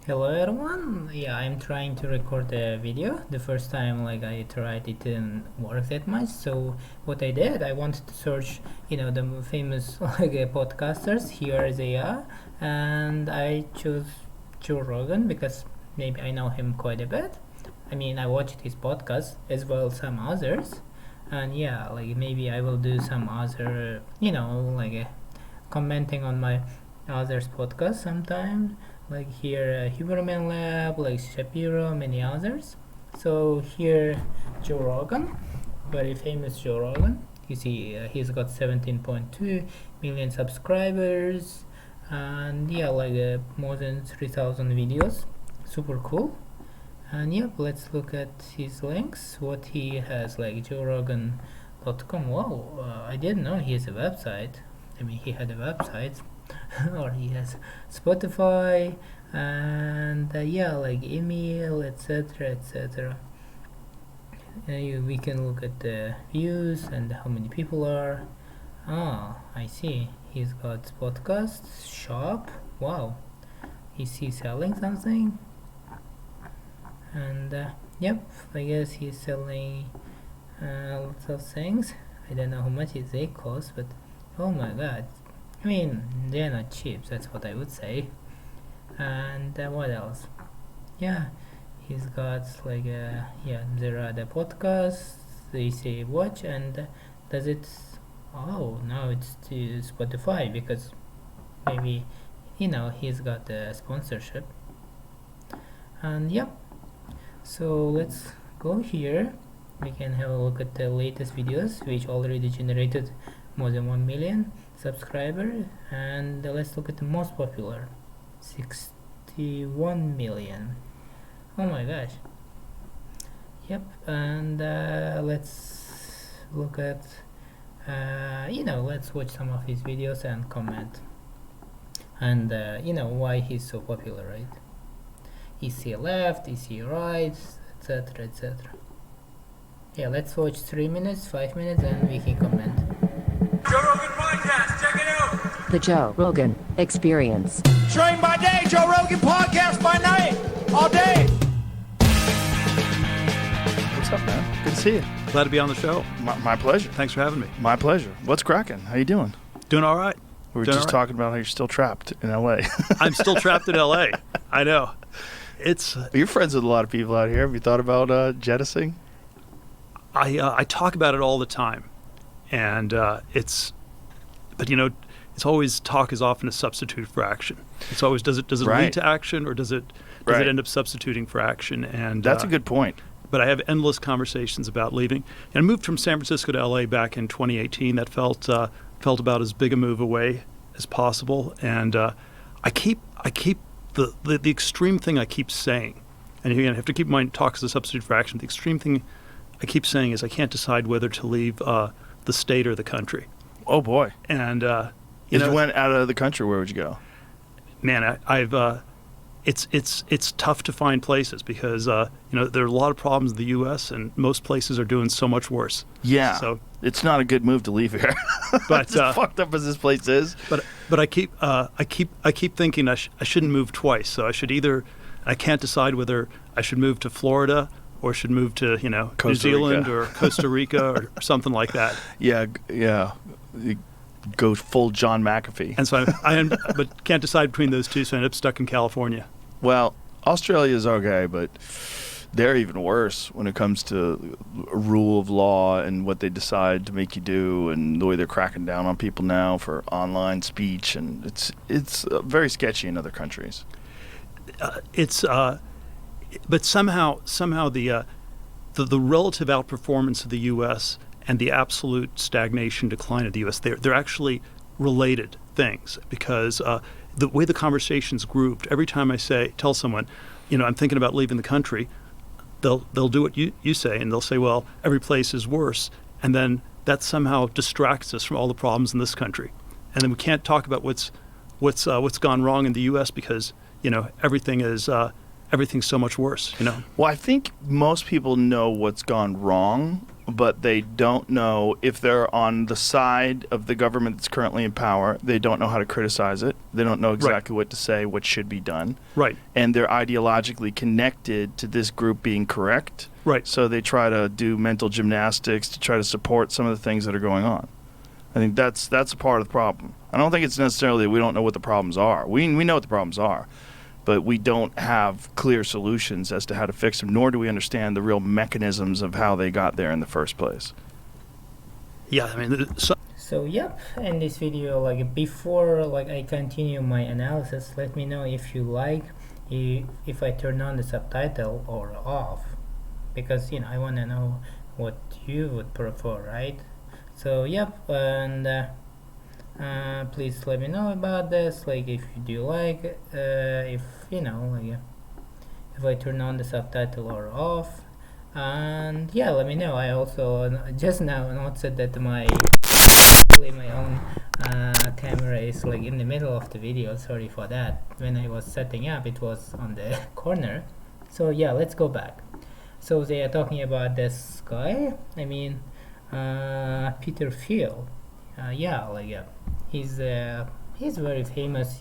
Hello everyone. Yeah, I'm trying to record a video. The first time I tried it didn't work that much. So what I did, I wanted to search, the famous podcasters. Here they are, and I chose Joe Rogan because maybe I know him quite a bit. I mean, I watched his podcast as well as some others, and yeah, maybe I will do some other, commenting on my others podcast sometime, like here Huberman Lab, like Shapiro, many others. So here Joe Rogan, very famous Joe Rogan. You see, he's got 17.2 million subscribers, and yeah, more than 3,000 videos. Super cool. And yep, let's look at his links. What he has, like joerogan.com. Wow, I didn't know he has a website. I mean, he had a website, or he has Spotify, and yeah, like email, etc., etc. We can look at the views and how many people are. Ah, I see. He's got podcast shop. Wow, is he selling something? And yep, I guess he's selling lots of things. I don't know how much they cost, but oh my god, I mean, they're not cheap, that's what I would say. And what else? Yeah, he's got there are the podcasts, they say watch, and does it, oh, now it's to Spotify because maybe, he's got a sponsorship. And yep, so let's go here. We can have a look at the latest videos which already generated more than 1 million subscribers, and let's look at the most popular, 61 million. Oh my gosh. Yep. And let's look at let's watch some of his videos and comment, and why he's so popular, right? Is he left, is he right, etc., etc. Yeah, let's watch 3 minutes, 5 minutes, and we can comment. Joe Rogan Podcast, check it out. The Joe Rogan Experience. Train by day, Joe Rogan Podcast by night, all day. What's up, man? Good to see you. Glad to be on the show. My pleasure. Thanks for having me. My pleasure. What's cracking? How you doing? Doing all right. We were Doing just all right. talking about how you're still trapped in L.A. I'm still trapped in L.A. I know. It's. You're friends with a lot of people out here. Have you thought about jettisoning? I talk about it all the time, and it's. But it's always talk is often a substitute for action. It's always does it Right. lead to action, or does it Right. end up substituting for action? And That's a good point. But I have endless conversations about leaving. And I moved from San Francisco to L.A. back in 2018. That felt about as big a move away as possible. And I keep the extreme thing I keep saying. And again, I have to keep in mind talk as a substitute for action. The extreme thing I keep saying is I can't decide whether to leave the state or the country. Oh boy. And If you went out of the country, where would you go? man, I've it's tough to find places because there are a lot of problems in the U.S. and most places are doing so much worse. Yeah. So it's not a good move to leave here. But as fucked up as this place is. but I keep thinking I shouldn't move twice. So I can't decide whether I should move to Florida or should move to New Costa Zealand Rica. or Costa Rica or something like that. Yeah. You go full John McAfee. And so but can't decide between those two. So I end up stuck in California. Well, Australia's okay, but they're even worse when it comes to rule of law and what they decide to make you do, and the way they're cracking down on people now for online speech, and it's very sketchy in other countries. But somehow the relative outperformance of the U.S. and the absolute stagnation decline of the U.S. they're actually related things because the way the conversation's grouped. Every time I tell someone, I'm thinking about leaving the country, they'll do what you say, and they'll say, well, every place is worse, and then that somehow distracts us from all the problems in this country, and then we can't talk about what's gone wrong in the U.S. because everything's so much worse. Well, I think most people know what's gone wrong, but they don't know if they're on the side of the government that's currently in power. They don't know how to criticize it. They don't know exactly what to say, what should be done. Right. And they're ideologically connected to this group being correct. Right. So they try to do mental gymnastics to try to support some of the things that are going on. I think that's a part of the problem. I don't think it's necessarily that we don't know what the problems are. We know what the problems are, but we don't have clear solutions as to how to fix them, nor do we understand the real mechanisms of how they got there in the first place. Yeah, I mean, So yep, in this video, like before like I continue my analysis, let me know if you like if I turn on the subtitle or off, because I want to know what you would prefer, right? So yep, and please let me know about this, like if you do like if like if I turn on the subtitle or off. And yeah, let me know. I also just now noticed that my own camera is like in the middle of the video. Sorry for that. When I was setting up, it was on the corner. So yeah, let's go back. So they are talking about this guy. I mean, Peter Thiel. He's very famous.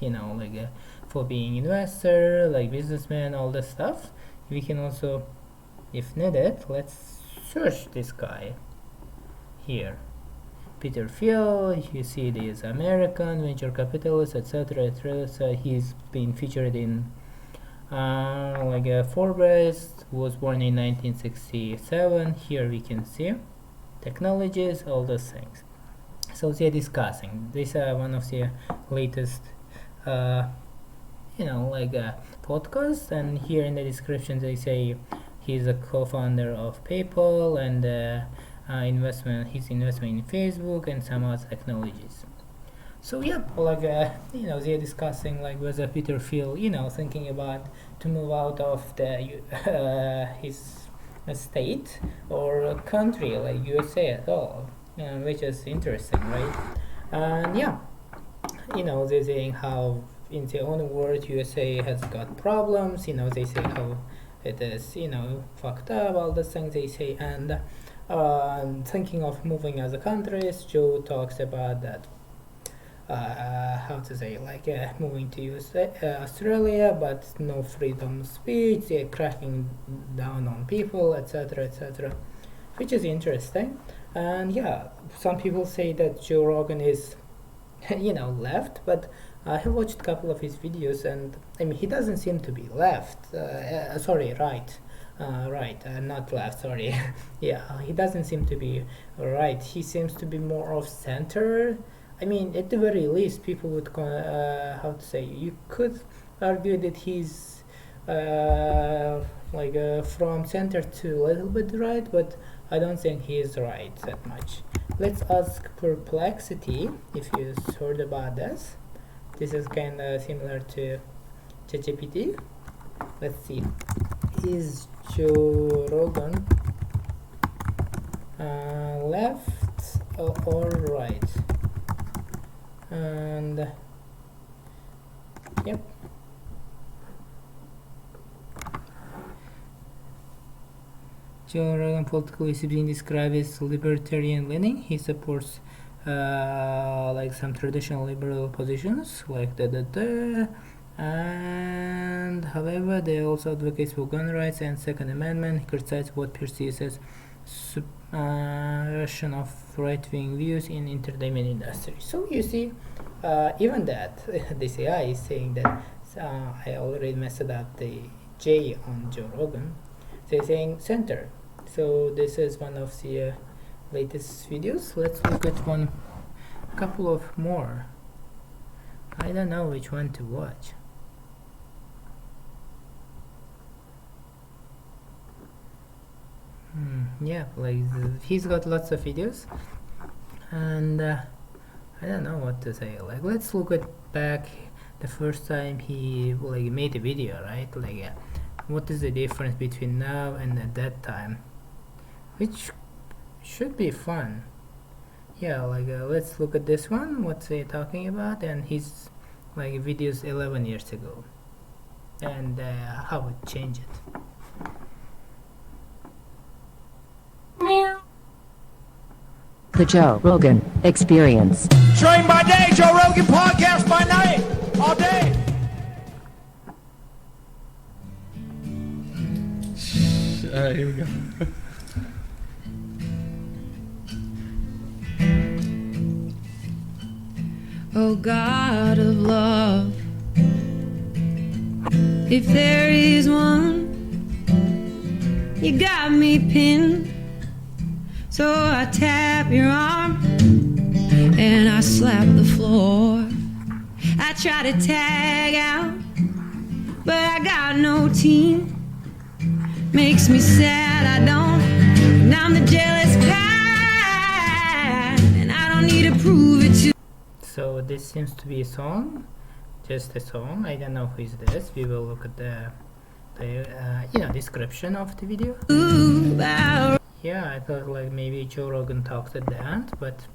For being investor, like businessman, all this stuff. We can also, if needed, let's search this guy here. Peter Thiel, you see this American venture capitalist, etc. So he's been featured in Forbes, was born in 1967. Here we can see technologies, all those things. So they're discussing. These are one of the latest podcasts, and here in the description they say he's a co-founder of PayPal and his investment in Facebook and some other technologies. So yeah, they're discussing whether Peter Thiel, thinking about to move out of the his state or country like USA at all, which is interesting, right? And yeah, they're saying how in their own words USA has got problems. They say how it is fucked up, all the things they say, and thinking of moving as a countries. Joe talks about that moving to USA, Australia, but no freedom of speech, they're cracking down on people, etc., which is interesting. And yeah, some people say that Joe Rogan is left, but I have watched a couple of his videos, and I mean he doesn't seem to be left. Not left. Sorry. Yeah, he doesn't seem to be right. He seems to be more of center. I mean, at the very least, people would you could argue that he's from center to a little bit right, but I don't think he is right that much. Let's ask Perplexity if you heard about this. This is kind of similar to ChatGPT. Let's see. Is Joe Rogan left or right? And yep. Joe Rogan politically is being described as libertarian leaning. He supports some traditional liberal positions and however they also advocate for gun rights and Second Amendment. He criticizes what perceives as suppression of right-wing views in entertainment industry. So you see, even that this AI is saying that I already messed up the J on Joe Rogan. They're saying center. So this is one of the latest videos. Let's look at a couple of more. I don't know which one to watch. Yeah, he's got lots of videos, and I don't know what to say. Let's look at back the first time he made a video, right? What is the difference between now and at that time, which should be fun. Yeah, let's look at this one, what they're talking about, and his videos 11 years ago, and how it changed it. The Joe Rogan Experience. Train by day, Joe Rogan podcast by night. All day. Here we go. Oh God of love, if there is one, you got me pinned. So I tap your arm and I slap the floor. I try to tag out, but I got no team. Makes me sad, I don't, and I'm the jealous kind, and I don't need to prove it to. So this seems to be a song, just a song. I don't know who is this. We will look at the description of the video. Ooh, about Yeah, I thought like maybe Joe Rogan talks at the end, but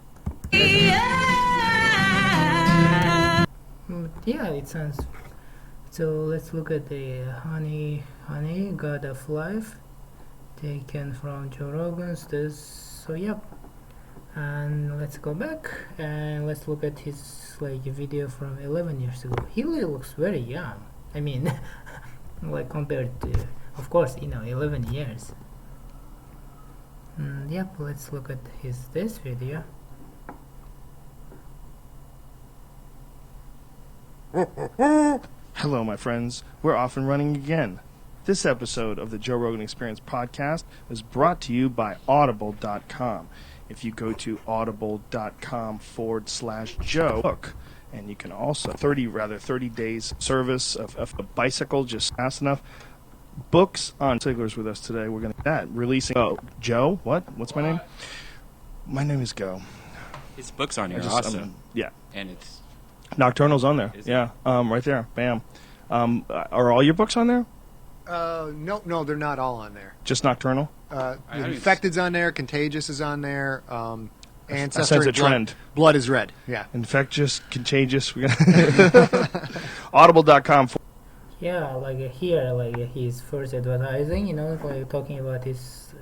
yeah, it sounds. So let's look at the honey, God of Life, taken from Joe Rogan's. So yep. And let's go back and let's look at his video from 11 years ago. He really looks very young. I mean, like compared to, of course, 11 years. Yep, let's look at this video. Hello, my friends. We're off and running again. This episode of the Joe Rogan Experience podcast is brought to you by Audible.com. If you go to audible.com/Joe, book, and you can also 30 days service of a bicycle just fast enough. Books on Sigler's with us today. We're going to that releasing. Oh, Joe, what's my name? My name is Go. His books on here I are just- awesome. Yeah, And it's Nocturnal's on there. Is it? Yeah, right there. Bam. Are all your books on there? No, they're not all on there. Just Nocturnal? I haven't- Infected's on there. Contagious is on there. Ancestor I sense a and blood, trend. Blood is red. Yeah. Infectious, contagious. We got Audible.com. Yeah, his first advertising, talking about his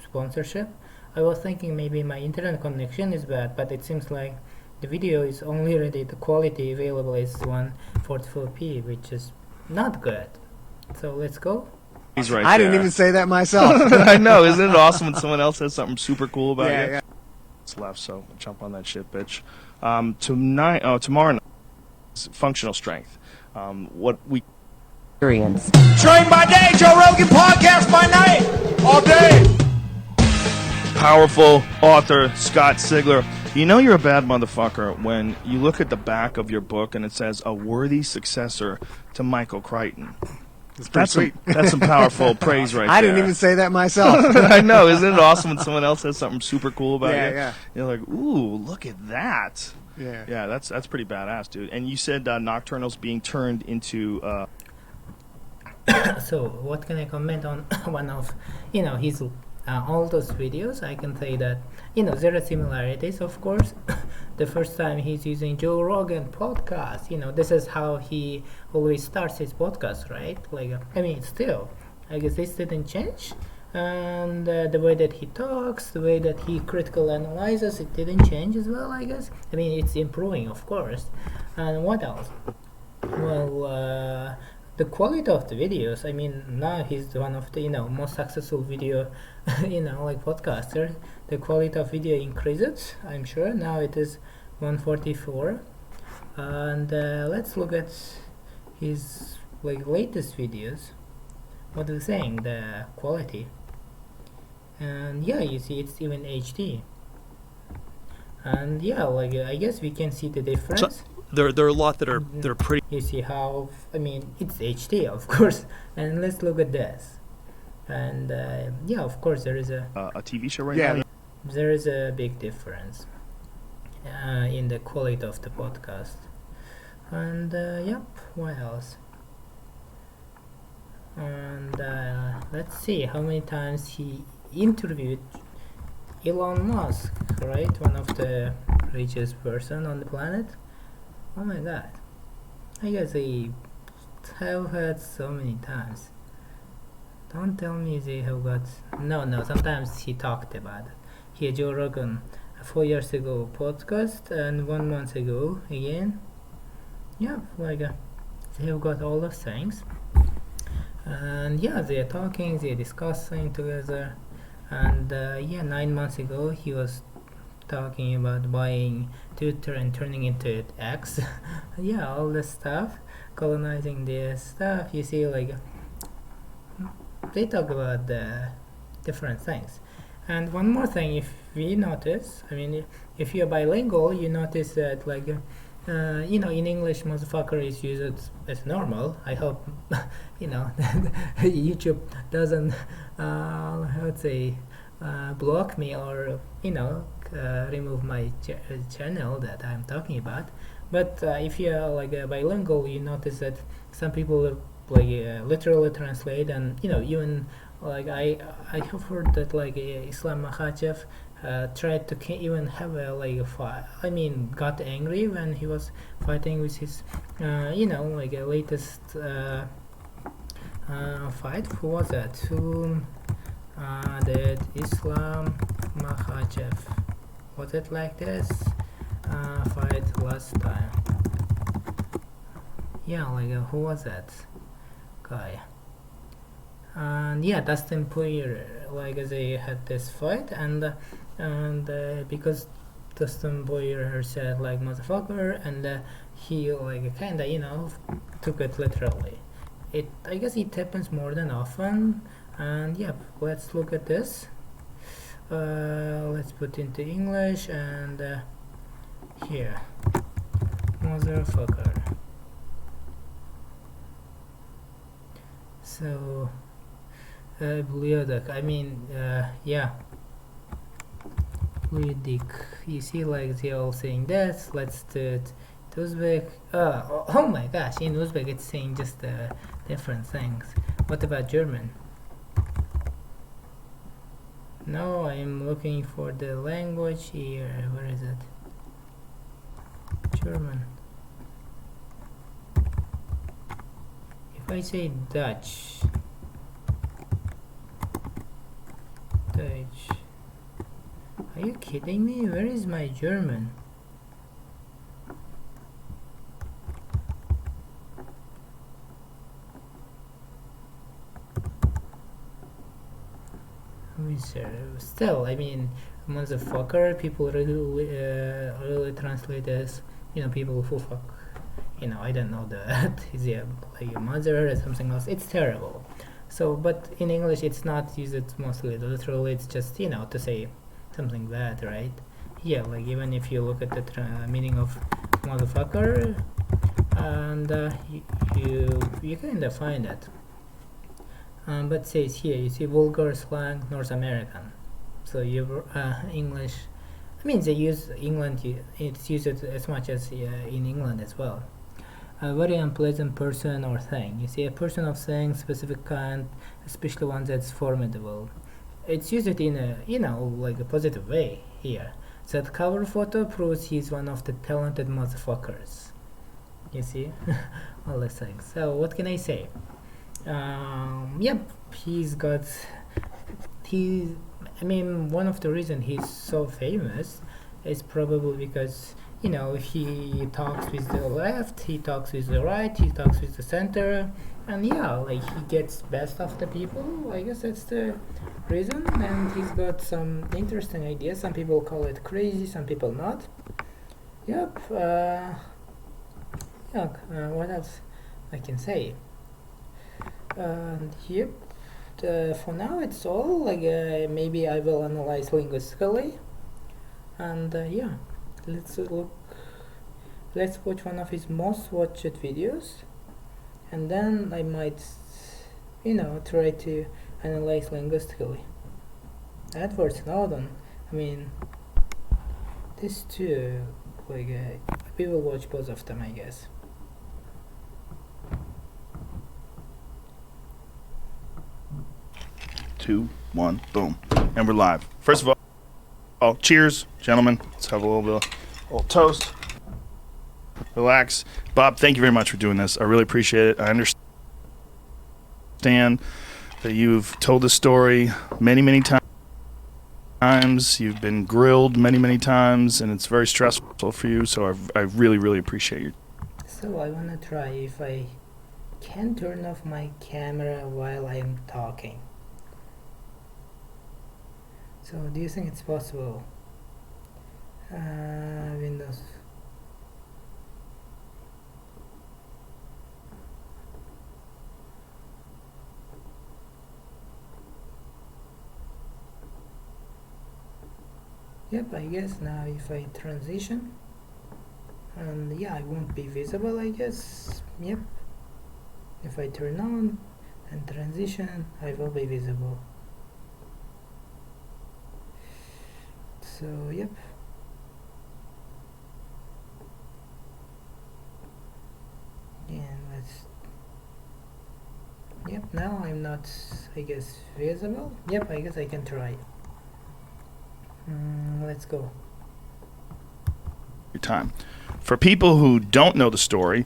sponsorship. I was thinking maybe my internet connection is bad, but it seems like the video is only ready. The quality available is 144p, which is not good. So let's go. He's right I didn't there. even say that myself. I know, isn't it awesome when someone else says something super cool about Yeah, you? yeah. It's left, so jump on that shit, bitch. Tomorrow night is functional strength. What we Experience. Train by day, Joe Rogan podcast by night. All day. powerful author Scott Sigler. You know you're a bad motherfucker when you look at the back of your book and it says a worthy successor to Michael Crichton. It's pretty sweet. That's some powerful praise right there. I didn't even say that myself. I know, isn't it awesome when someone else says something super cool about Yeah, you? yeah. You're like, ooh, look at that. Yeah. Yeah, that's pretty badass, dude. And you said Nocturnal's being turned into So what can I comment on one of his all those videos? I can say that there are similarities, of course. The first time he's using Joe Rogan podcast, this is how he always starts his podcast, right? Still, I guess this didn't change. And the way that he talks, the way that he critical analyzes, it didn't change as well, I guess. It's improving, of course. And what else? Well, the quality of the videos, now he's one of the most successful video podcaster. The quality of video increases, I'm sure. Now it is 144. And let's look at his latest videos. What are they saying? The quality. And yeah, you see it's even HD. And yeah, I guess we can see the difference. There are a lot that are pretty. You see how it's HD, of course. And let's look at this. And yeah, of course there is a TV show right Yeah. now. there is a big difference in the quality of the podcast. And yep, what else? And let's see how many times he interviewed Elon Musk, right? One of the richest person on the planet. Oh my god. I guess they have had so many times. Don't tell me they have got... No, sometimes he talked about it. Here Joe Rogan 4 years ago podcast and 1 month ago again. Yeah, like they've got all those things, and yeah, they're talking, they're discussing together. And yeah, 9 months ago he was talking about buying Twitter and turning into it X. Yeah, all this stuff, colonizing this stuff. You see, like they talk about the different things. And one more thing, if we notice, I mean, if you're bilingual, you notice that like in English, motherfucker is used as normal. I hope YouTube doesn't let's say block me or remove my channel that I'm talking about. But if you're like bilingual, you notice that some people literally translate, and even like I have heard that like Islam Makhachev tried to even have a fight. I mean, got angry when he was fighting with his latest fight. Who was that? Who did Islam Makhachev? Was it like this fight last time? Yeah, who was that guy? And yeah, Dustin Poirier, they had this fight, and because Dustin Poirier said motherfucker, and he kinda took it literally. I guess it happens more than often. And yeah, let's look at this. Let's put into English, and here, motherfucker. So Bliodak, I mean, yeah, Bliodik. You see, they all saying that. Let's do it. Uzbek. Oh my gosh! In Uzbek, it's saying just different things. What about German? No, I'm looking for the language here. Where is it? German. If I say Dutch. Are you kidding me? Where is my German? Still, I mean, motherfucker, people really translate as, people who fuck, I don't know that is like a mother or something else. It's terrible. So, but in English, it's not used mostly literally. It's just, to say something bad, right? Yeah, even if you look at the meaning of motherfucker, and you kind of find it. But says here, you see vulgar slang, North American. So you English, I mean, they use England. It's used as much as in England as well. A very unpleasant person or thing. You see, a person of saying specific kind, especially one that's formidable. It's used in a a positive way here. That cover photo proves he's one of the talented motherfuckers. You see, all these things. So what can I say? Yep, I mean, one of the reasons he's so famous is probably because he talks with the left, he talks with the right, he talks with the center, and yeah, he gets best of the people. I guess that's the reason. And he's got some interesting ideas. Some people call it crazy, some people not. Yep. What else I can say? Yep. For now it's all. Maybe I will analyze linguistically, and yeah, let's watch one of his most watched videos, and then I might try to analyze linguistically. Edward Snowden, I mean, these two, we will watch both of them, I guess. Two, one, boom, and we're live. First of all, cheers, gentlemen. Let's have a little toast. Relax. Bob, thank you very much for doing this. I really appreciate it. I understand that you've told this story many, many times times. You've been grilled many, many times, and it's very stressful for you. So I really, really appreciate you. So I wanna try if I can turn off my camera while I'm talking. So do you think it's possible? Windows. Yep, I guess now if I transition, and yeah, I won't be visible, I guess. Yep. If I turn on and transition, I will be visible. So, yep. And let's. Yep, now I'm not, I guess, visible. Yep, I guess I can try. Let's go. Your time. For people who don't know the story,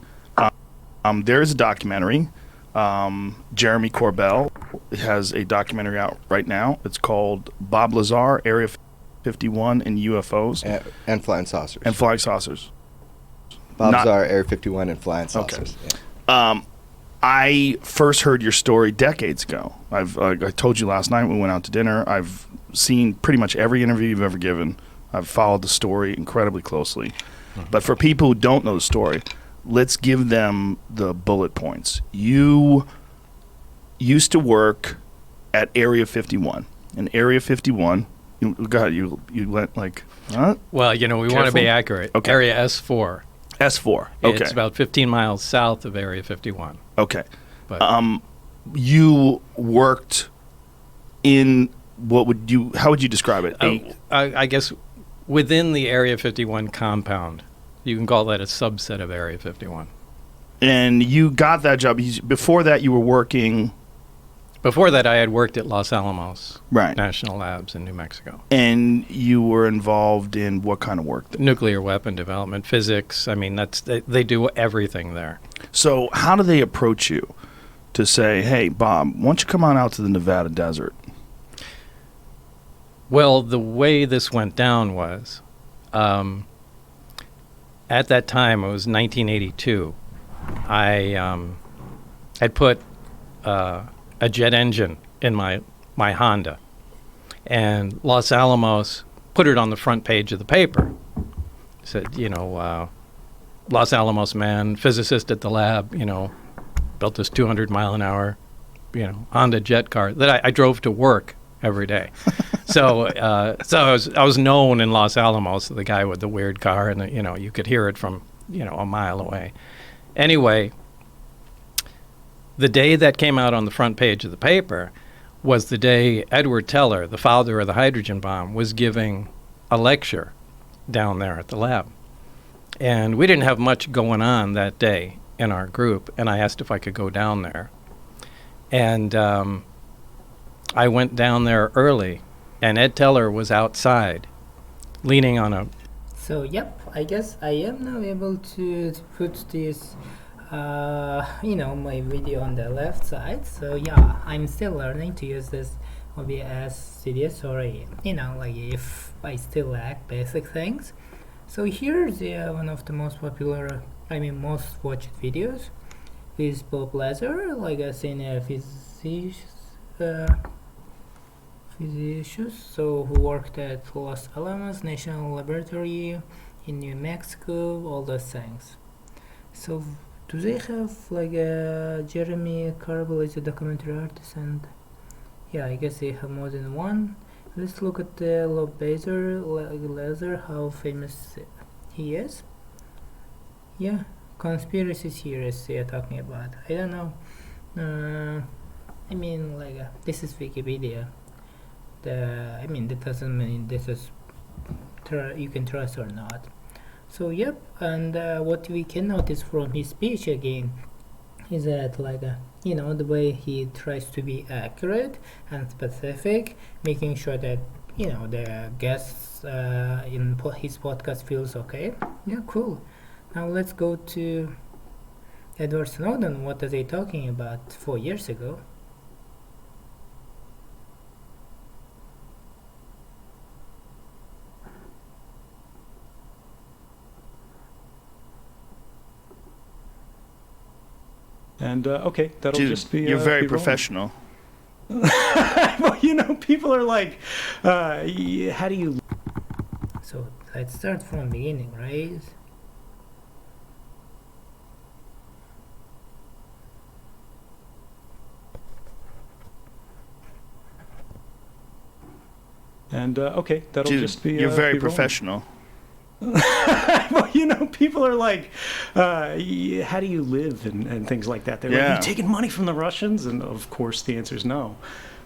there is a documentary. Jeremy Corbell has a documentary out right now. It's called Bob Lazar, Area 51 and UFOs. And flying saucers. And flying saucers. Bob Lazar, Area 51 and flying saucers. Okay. Yeah. I first heard your story decades ago. I told you last night when we went out to dinner. I've seen pretty much every interview you've ever given. I've followed the story incredibly closely. But for people who don't know the story, let's give them the bullet points. You used to work at Area 51. And Area 51, you went like, huh? Well, we want to be accurate. Okay. Area S4. S4. Okay. It's about 15 miles south of Area 51. Okay. But you worked in how would you describe it? I guess within the Area 51 compound. You can call that a subset of Area 51. And you got that job. Before that, you were working... Before that, I had worked at Los Alamos Right. National Labs in New Mexico. And you were involved in what kind of work? Nuclear weapon development, physics. I mean, they do everything there. So how do they approach you to say, hey, Bob, why don't you come on out to the Nevada desert? Well, the way this went down was, at that time, it was 1982, I had put a jet engine in my Honda, and Los Alamos put it on the front page of the paper. Said, Los Alamos man, physicist at the lab, built this 200 mile an hour, Honda jet car that I drove to work every day. So I was known in Los Alamos, the guy with the weird car, and you could hear it from a mile away. Anyway, the day that came out on the front page of the paper was the day Edward Teller, the father of the hydrogen bomb, was giving a lecture down there at the lab. And we didn't have much going on that day in our group, and I asked if I could go down there. And I went down there early, and Ed Teller was outside, leaning on a... So, yep, I guess I am now able to put this, my video on the left side. So, yeah, I'm still learning to use this OBS Studio. Sorry, if I still lack basic things. So, here's one of the most popular, most watched videos with Bob Lazar, like I seen a physician, so who worked at Los Alamos National Laboratory in New Mexico, all those things. So do they have Jeremy Corbell is a documentary artist, and yeah, I guess they have more than one. Let's look at the Lazar, how famous he is. Yeah, conspiracy theorists they are talking about. I don't know. This is Wikipedia. That doesn't mean this is you can trust or not. So yep, and what we can notice from his speech again is that the way he tries to be accurate and specific, making sure that the guests in his podcast feels okay. Yeah, cool. Now let's go to Edward Snowden. What are they talking about 4 years 4 years ago? And okay, that'll Dude, just be. you're very be rolling. professional. Well, people are like, how do you? So let's start from the beginning, right? And okay, that'll Dude, just be. you're very be rolling. professional. Well, people are like, how do you live and things like that. They're like, are you taking money from the Russians? And of course, the answer is no.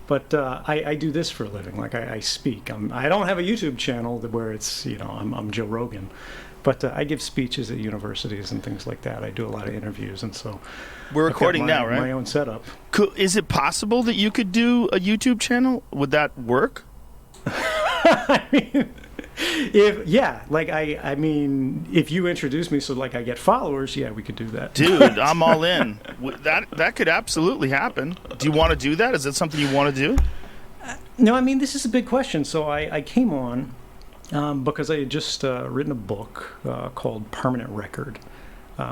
But I do this for a living. Like I speak. I don't have a YouTube channel where it's I'm Joe Rogan, but I give speeches at universities and things like that. I do a lot of interviews, and so We're I've got recording now, right? My own setup. Is it possible that you could do a YouTube channel? Would that work? I mean, if you introduce me so like I get followers, yeah, we could do that. Dude, I'm all in. That could absolutely happen. Do you want to do that? Is that something you want to do? No, I mean, this is a big question. So I came on because I had just written a book called Permanent Record,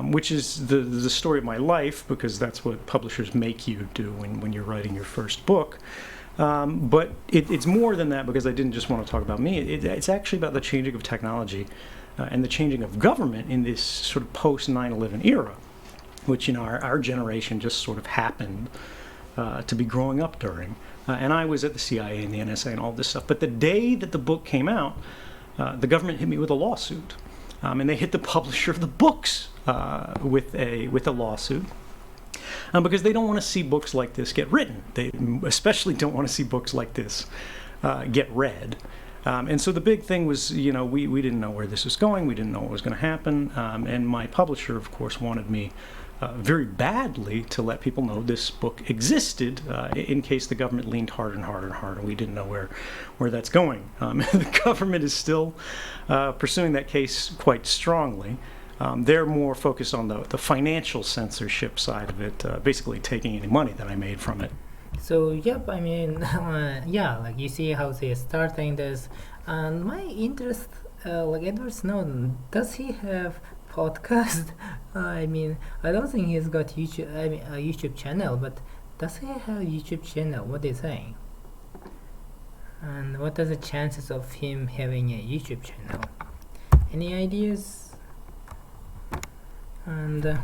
which is the story of my life, because that's what publishers make you do when you're writing your first book. But it's more than that, because I didn't just want to talk about me. It's actually about the changing of technology and the changing of government in this sort of post 9/11 era, which our generation just sort of happened to be growing up during. And I was at the CIA and the NSA and all this stuff. But the day that the book came out, the government hit me with a lawsuit, and they hit the publisher of the books with a lawsuit. Because they don't want to see books like this get written. They especially don't want to see books like this get read. And so the big thing was, we didn't know where this was going. We didn't know what was going to happen. And my publisher, of course, wanted me very badly to let people know this book existed in case the government leaned harder and harder and harder. We didn't know where that's going. The government is still pursuing that case quite strongly. They're more focused on the financial censorship side of it, basically taking any money that I made from it. So yep, I mean, like you see how they're starting this, and my interest, like Edward Snowden, does he have podcast? I mean, I don't think he's got YouTube. I mean, a YouTube channel, but does he have a YouTube channel? What do you think? And what are the chances of him having a YouTube channel? Any ideas? And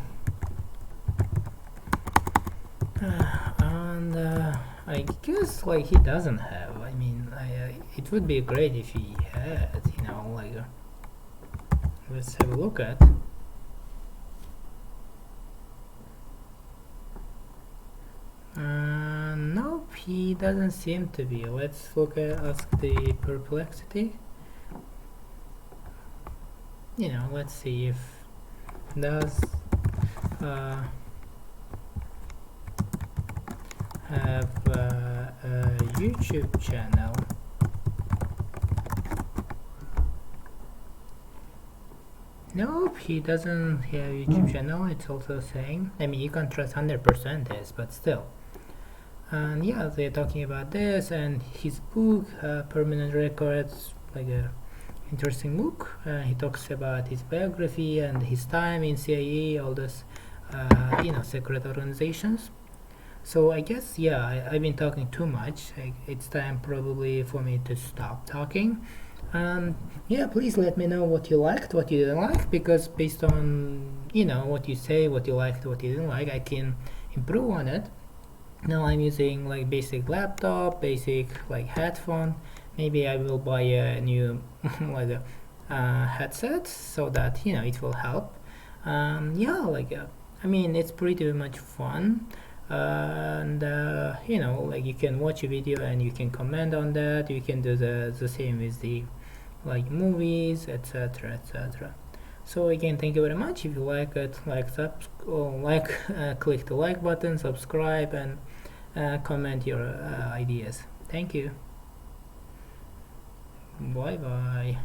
I guess like he doesn't have. I mean, it would be great if he had. Let's have a look at. Nope, he doesn't seem to be. Let's ask the Perplexity. Let's see if does have a YouTube channel. Nope, he doesn't have a YouTube channel. It's also saying, I mean, you can't trust 100% this, but still. And yeah, they're talking about this and his book, Permanent Records, like a interesting book. He talks about his biography and his time in CIA, all those secret organizations. So I guess I've been talking too much. It's time probably for me to stop talking. Please let me know what you liked, what you didn't like, because based on what you say, what you liked, what you didn't like, I can improve on it. Now I'm using like basic laptop, basic like headphone. Maybe I will buy a new headset so that it will help. I mean, it's pretty much fun. And you can watch a video and you can comment on that. You can do the same with the movies, etc. So again, thank you very much. If you like it, click the like button, subscribe, and comment your ideas. Thank you. Bye bye.